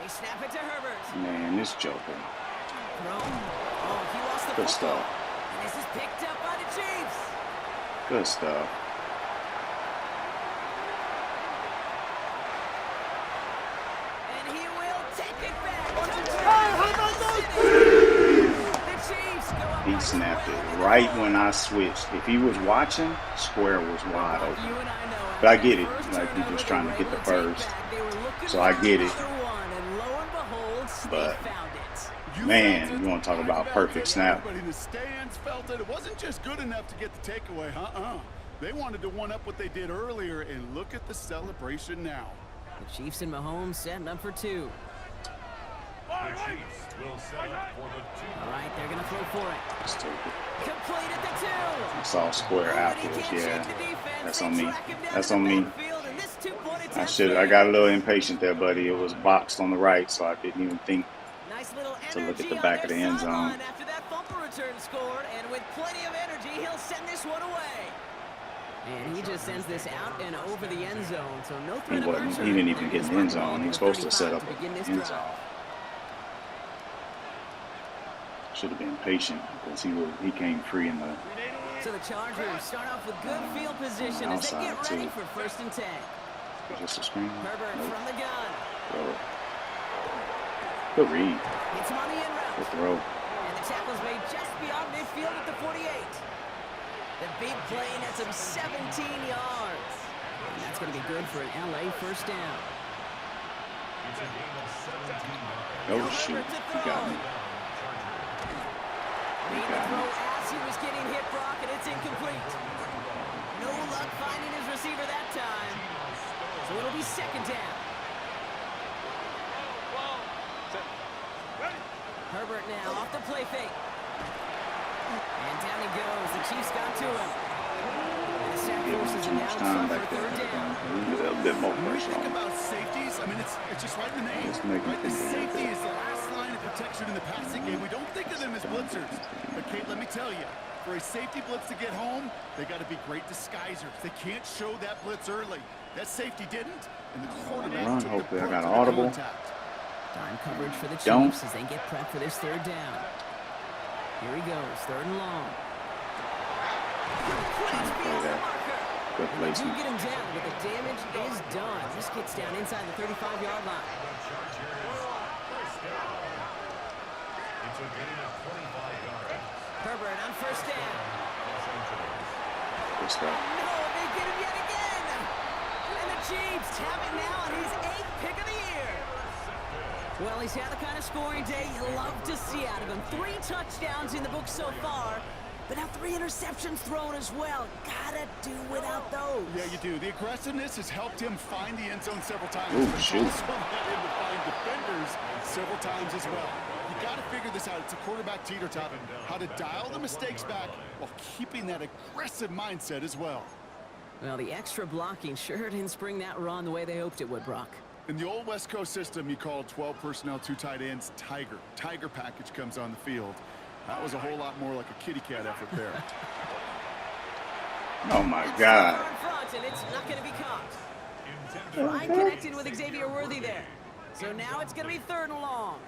They snap it to Herbert. Man, this joker. Throw. Oh, he lost the Good football. stuff. And this is picked up by the Chiefs. Good stuff. And he will take it back. The Chiefs go up He by snapped 12 it in a right row. when I switched. If he was watching, square was wide You open. and I know But I after get the it. first Like, he turnover, was they trying were to get the able take first. back. They were looking So I for get it. another one, and lo and behold, But they found it. man, felt it. you want to talk I about felt perfect it. snap. Everybody in the stands felt it. It wasn't just good enough to get the takeaway. They wanted to one-up what they did earlier, and look at the celebration now. The Chiefs and Mahomes setting up for 2. The Chiefs will set up for the 2. All right, they're going to throw for it. Just take it. Complete at the 2. I saw square afterwards. Yeah, that's on me. That's on me. I got a little impatient there, buddy. It was boxed on the right, so I didn't even think to look at the back of the end zone. After that bumper return scored, and with plenty of energy, he'll send this one away. And he just sends this out and over the end zone, so no threat of return. He didn't even get in the end zone. He was supposed to set up to begin an this end drive. zone. Should have been patient because he came free in the So the Chargers start off with good field position as they get ready for 1st and 10. just a screen. Herbert Nope. from the gun. Throw it. Good read. It's him on the in route. Good throw. And the tackle's made just beyond midfield at the 48. The big play nets him 17 yards. And that's going to be good for an LA first down. It's a gain of 17 yards. Oh, shoot. He got me. Made the throw as he was getting hit, Brock, and it's incomplete. No luck finding his receiver that time. So it'll be 2nd down. Herbert now off the play fake. And down he goes. The Chiefs got to him. And the sack forces an much time back there. A little bit more When we pressure think on. about safeties, I mean, it's just right in the name. Let's make Right? it The simple. safety is the last line of protection in the passing game. We don't think of them as blitzers. But, Kate, let me tell you, for a safety blitz to get home, they got to be great disguisers. They can't show that blitz early. That safety didn't, and the quarterback Run. took Hopefully I the got brunt an of the audible. contact. Time coverage for the Don't. Chiefs as they get prepped for this third down. Here he goes, third and long. Trying to play that. Good Do placement. get him down, but the damage is done. This gets down inside the 35-yard line. It's a gain of 25 yards. Herbert on first down. Good stuff. No, they get him yet again. And the Chiefs have it now on his 8th pick of the year. Well, he's had the kind of scoring day you love to see out of him. 3 touchdowns in the book so far, but now 3 interceptions thrown as well. Gotta do without those. Yeah, you do. The aggressiveness has helped him find the end zone several times. Ooh, It's shoot. also led him to find defenders several times as well. You got to figure this out. It's a quarterback teeter-totter. How to dial the mistakes back while keeping that aggressive mindset as well. Well, the extra blocking sure didn't spring that run the way they hoped it would, Brock. In the old West Coast system, you called 12 personnel, 2 tight ends, Tiger. Tiger package comes on the field. That was a whole lot more like a kitty cat effort there. Oh my God. In front, and it's not going to be caught. Fine connecting with Xavier Worthy there. So now it's going to be third and long.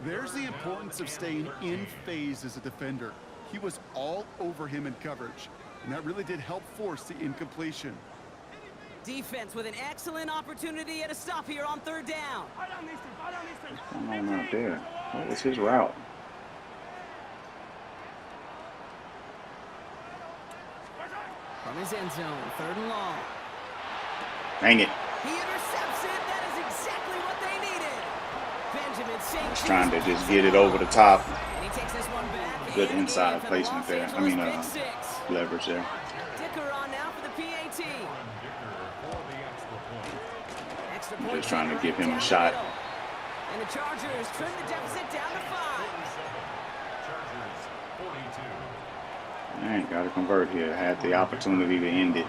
There's the importance of staying in phase as a defender. He was all over him in coverage, and that really did help force the incompletion. Defense with an excellent opportunity at a stop here on third down. What's going on out there? What was his route? From his end zone, third and long. Dang it. He intercepts it. That is exactly what they needed. Benjamin St. Just trying to just get it over the top. And he takes this one back. Good And inside for the placement Los there. Angeles I mean, Big Six. leverage there. Dicker on now for the PAT. Extra point Just trying to right give him down a the shot. middle. And the Chargers trim the deficit down to 5. Chargers 42. I ain't got to convert here. Had the opportunity to end it.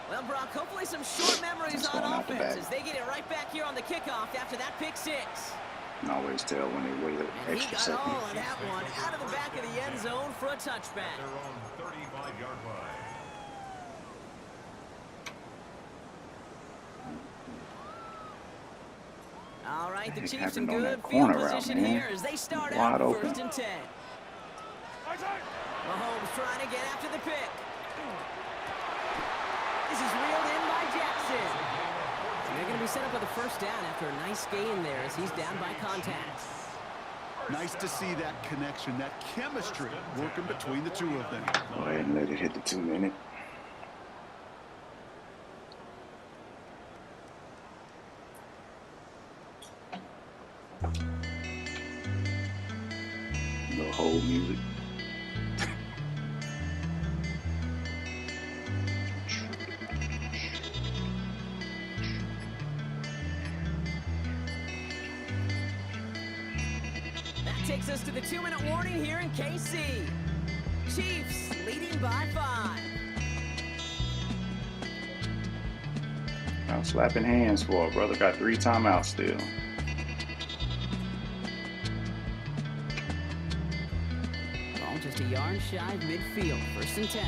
Well, Brock, hopefully some short memories Just on going out the offense back. as they get it right back here on the kickoff after that pick 6. You can always tell when they wait an And he extra got second. all of that one out of the back of the end zone for a touchback. Their own 35-yard line. All right, the Heck Chiefs in happened on good that field corner route, position man? here as they start Wide out open. first and 10. Mahomes trying to get after the pick. This is reeled in by Jackson. And they're going to be set up with a first down after a nice gain there as he's down by contact. Nice to see that connection, that chemistry working between the two of them. Go ahead and let it hit the 2 minute. Little hold music. That takes us to the 2-minute warning here in KC. Chiefs leading by 5. I'm slapping hands for it. Brother got 3 timeouts still. Ball just a yard shy of midfield. First and 10.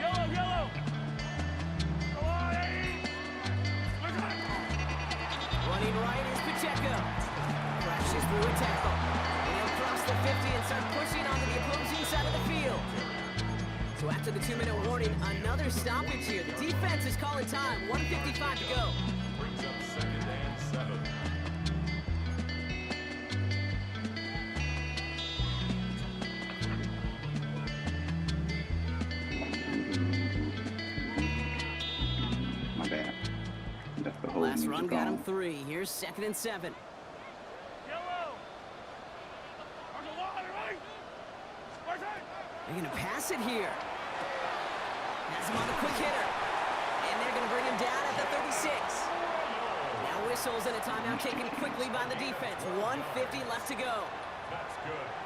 Yellow. Come on, Eddie. Running right is Pacheco. Crashes through a tackle. And he'll cross the 50 and start pushing onto the opposing side of the field. So after the 2-minute warning, another stoppage here. The defense is calling time. 1:55 to go. Brings up second and 7. My bad. Left the whole Last music run got him on. 3. Here's 2nd and 7. Yellow. There's a lot, everybody. They're going to pass it here. Has him on the quick hitter. And they're going to bring him down at the 36. Now whistles and a timeout taken quickly by the defense. 1:50 left to go.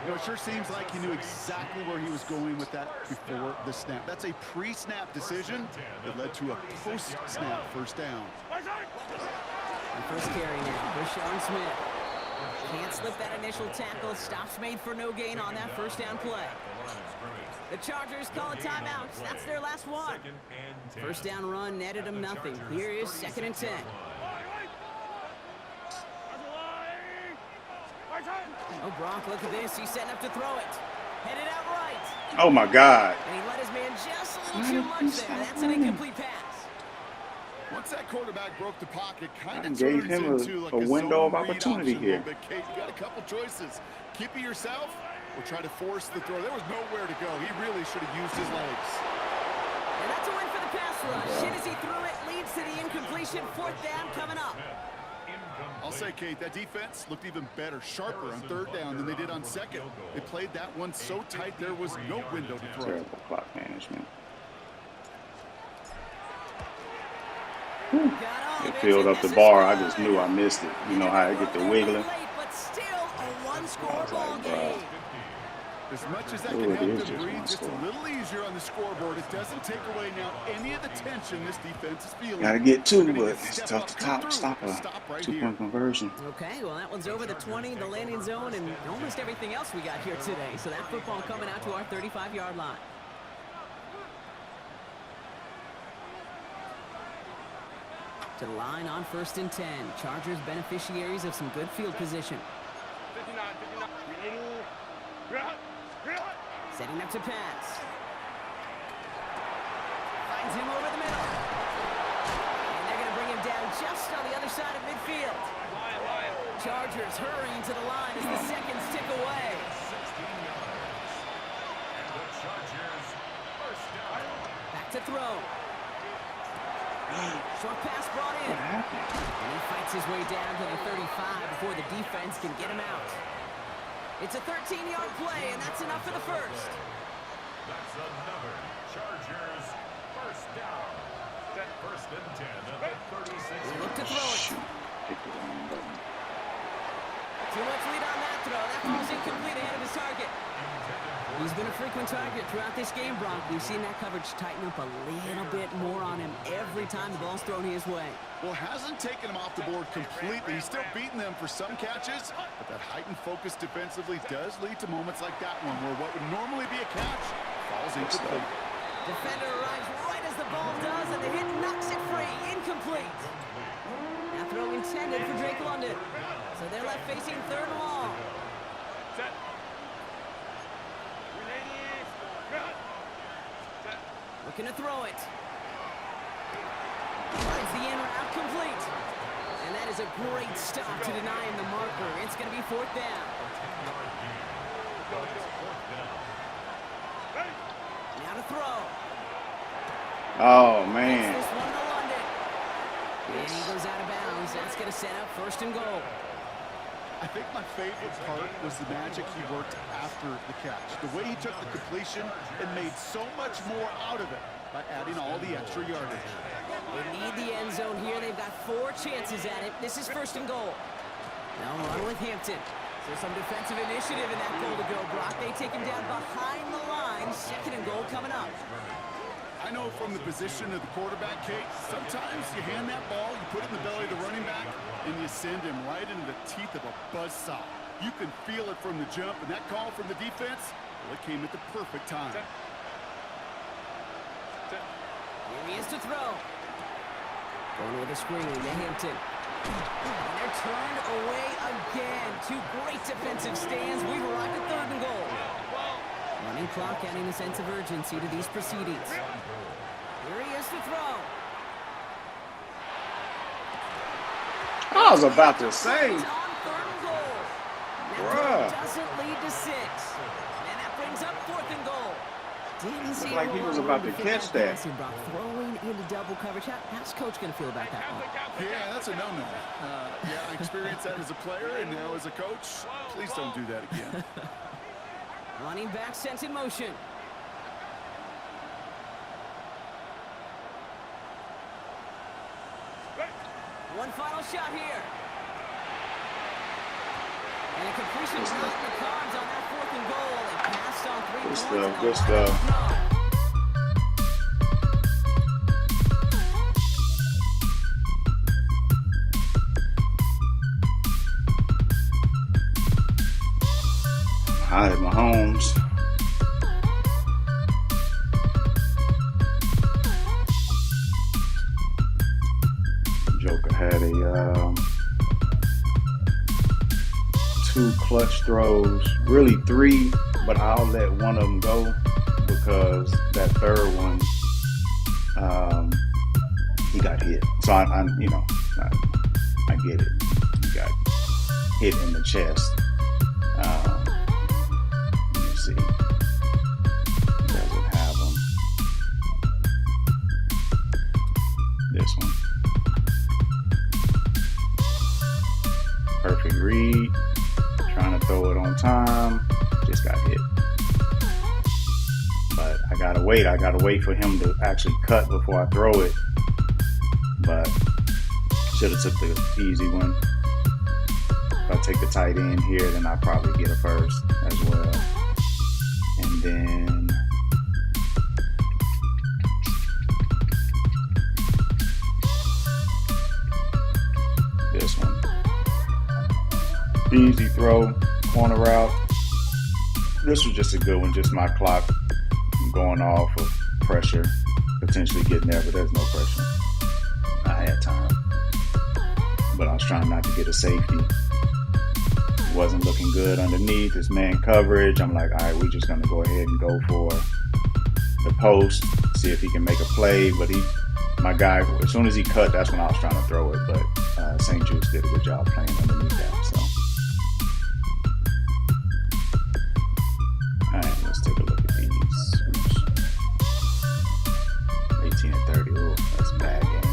You know, it sure seems like he knew exactly where he was going with that before the snap. That's a pre-snap decision that led to a post-snap first down. And first carry now for Sean Smith. Can't slip that initial tackle. Stops made for no gain on that first down play. The Chargers call a timeout. That's their last one. First down run netted them nothing. Here is 2nd and 10. Oh, Gronk, look at this. He's setting up to throw it. Headed out right. Oh, my God. And he let his man just a little too much there. That's an incomplete pass. Once that quarterback broke the pocket, kind I of gave turns him into like a window of zone read opportunity option a here. little bit. Kate, you got a couple choices. Keep it yourself or try to force the throw. There was nowhere to go. He really should have used his legs. And that's a win for the pass rush. Shit as he threw it leads to the incompletion. 4th down coming up. I'll say, Kate, that defense looked even better, sharper on 3rd down than they did on 2nd. They played that one so tight there was no window to throw. Terrible clock management. It filled up the bar. I just knew I missed it. You know how I get the wiggling. But still a one-score ball game. As much as that can help them breathe just a little easier on the scoreboard, it doesn't take away now any of the tension this defense is feeling. Gotta get 2, but it's tough to stop a 2-point conversion. Okay, well, that one's over the 20, the landing zone, and almost everything else we got here today. So that football coming out to our 35-yard line. To the line on 1st and 10. Chargers beneficiaries of some good field position. 59. Setting up to pass. Finds him over the middle. And they're going to bring him down just on the other side of midfield. Chargers hurrying to the line as the seconds tick away. 16 yards. And the Chargers first down. Back to throw. Short pass brought in. And he fights his way down to the 35 before the defense can get him out. It's a 13-yard play, and that's enough for the first. That's another Chargers first down. That 1st and 10 at the 36. Look to throw it. Shoot. Pick the wrong button. Too much lead on that throw. That ball's incomplete ahead of his target. He's been a frequent target throughout this game, Bronk. We've seen that coverage tighten up a little bit more on him every time the ball's thrown his way. Well, hasn't taken him off the board completely. He's still beating them for some catches, but that heightened focus defensively does lead to moments like that one where what would normally be a catch falls incomplete. Defender arrives right as the ball does, and the hit knocks it free. Incomplete. That throw intended for Drake London. So they're left facing 3rd and long. Looking to throw it. Finds the in route complete. And that is a great stop to deny him the marker. It's going to be 4th down. Now to throw. Oh, man. This one to London. And he goes out of bounds. That's going to set up 1st and goal. I think my favorite part was the magic he worked after the catch. The way he took the completion and made so much more out of it by adding all the extra yardage. They need the end zone here. They've got 4 chances at it. This is 1st and goal. Now run with Hampton. So some defensive initiative in that goal to go, Brock. They take him down behind the line. 2nd and goal coming up. I know from the position of the quarterback, Kate, sometimes you hand that ball, you put it in the belly of the running back, and you send him right into the teeth of a buzzsaw. You can feel it from the jump, and that call from the defense, well, it came at the perfect time. Here he is to throw. Going with a screen to Hampton. And they're turned away again. 2 great defensive stands. We've arrived at 3rd and goal. Running clock adding a sense of urgency to these proceedings. Here he is to throw. I was about to say. He's on 3rd and goal. Bruh. That doesn't lead to 6. And that brings up 4th and goal. Didn't see like he was about to catch that. Throwing into double coverage. How's coach going to feel about that one? Yeah, that's a no-no. Yeah, I experienced that as a player, and now as a coach, please don't do that again. Running back sent in motion. One final shot here. And a completion is not in the cards on that 4th and goal. They passed on 3 points. Good stuff. Hi, Mahomes. Joker had a 2 clutch throws, really 3, but I'll let one of them go because that third one, he got hit. So I get it. He got hit in the chest. Let me see. Does it have him? This one. Perfect read. Trying to throw it on time. Just got hit. But I gotta wait. I gotta wait for him to actually cut before I throw it. But should have took the easy one. If I take the tight end here, then I'll probably get a first as well. And then this one. Easy throw, corner route. This was just a good one, just my clock going off of pressure, potentially getting there, but there's no pressure. I had time. But I was trying not to get a safety. Wasn't looking good underneath. His man coverage. I'm like, all right, we're just going to go ahead and go for the post, see if he can make a play. But my guy, as soon as he cut, that's when I was trying to throw it. But St. Jude's did a good job playing underneath that. So, all right, let's take a look at these. Oops. 18 and 30. Oh, that's a bad game.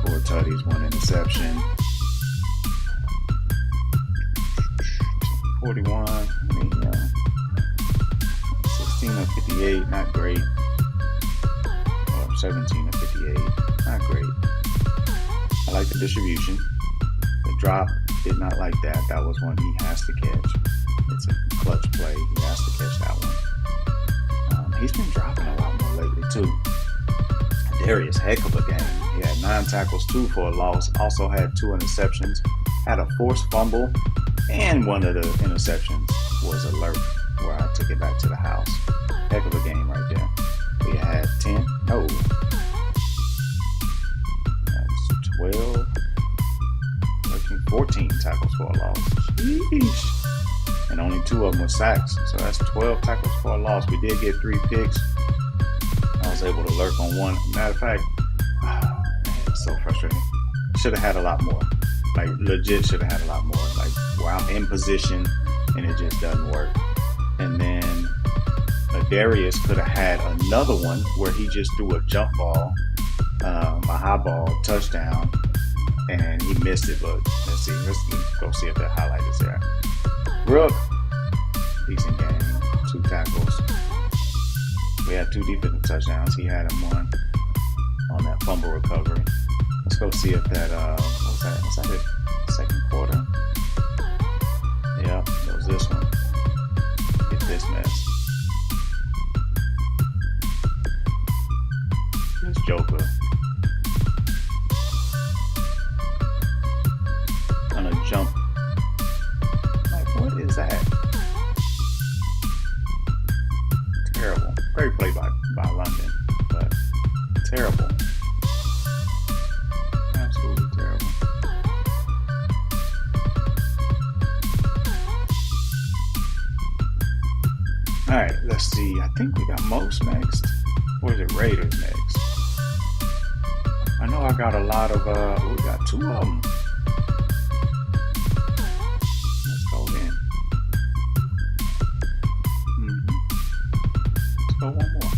4 tutties, 1 interception. 41, 16 of 58, not great. Or 17 of 58, not great. I like the distribution. The drop, did not like that. That was one he has to catch. It's a clutch play. He has to catch that one. He's been dropping a lot more lately, too. Darius, heck of a game. He had 9 tackles, 2 for a loss. Also had 2 interceptions. Had a forced fumble. And one of the interceptions was a lurk where I took it back to the house. Heck of a game right there. We had 10. No. That's 12. 13, 14 tackles for a loss. Sheesh. And only 2 of them were sacks. So that's 12 tackles for a loss. We did get 3 picks. I was able to lurk on 1. Matter of fact, man, it's so frustrating. Should have had a lot more. Like, legit should have had a lot more. Like, where I'm in position and it just doesn't work. And then Darius could have had another one where he just threw a jump ball, a high ball, touchdown, and he missed it. But let's see. Let's go see if that highlight is there. Rook, decent game. 2 tackles. We had 2 defensive touchdowns. He had him 1 on that fumble recovery. Let's go see if that, what's that it? Second quarter. Yep, it was this one. Get this mess. This Joker. Gonna jump. Like, what is that? Terrible. Great play by London, but terrible. Absolutely terrible. All right, let's see. I think we got Most next. Or is it Raiders next? I know I got a lot of, we got 2 of them. Let's go in. Let's go one more.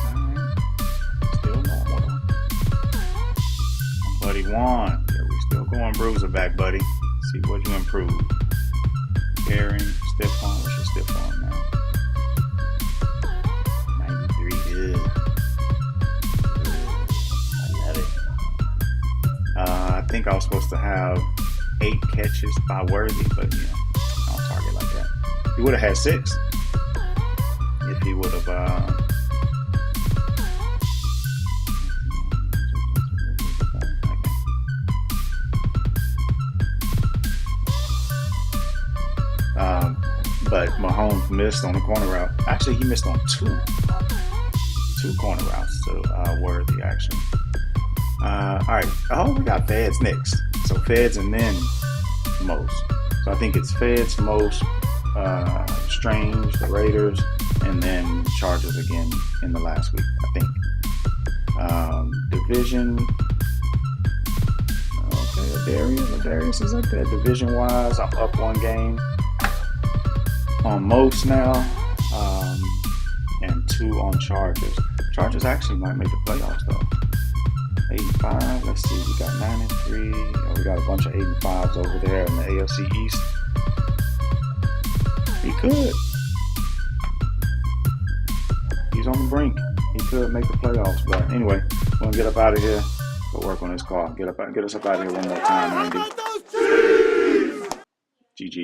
All right. Still normal. Buddy Juan. Yeah, we still going bruiser back, buddy. See what you improve. Carrying, stiff arm. What's your stiff arm now? 93. Ugh. I love it. was supposed to have 8 catches by Worthy, but you know, I don't target like that. He would have had 6 if he would have. But Mahomes missed on the corner route. Actually, he missed on two corner routes to Worthy, actually. All right. Oh, we got Feds next. So Feds and then Most. So I think it's Feds, Most, Strange, the Raiders, and then Chargers again in the last week, I think. Division. Okay, Darius is up there. Division-wise, I'm up 1 game on Most now, and 2 on Chargers. Chargers actually might make the playoffs though. 8-5. Let's see, we got 9-3. Oh, we got a bunch of 8-5s over there in the AFC East. He could. He's on the brink. He could make the playoffs, but anyway, we're gonna get up out of here. Go work on this car. Get us up out of here one more time, Andy. GG.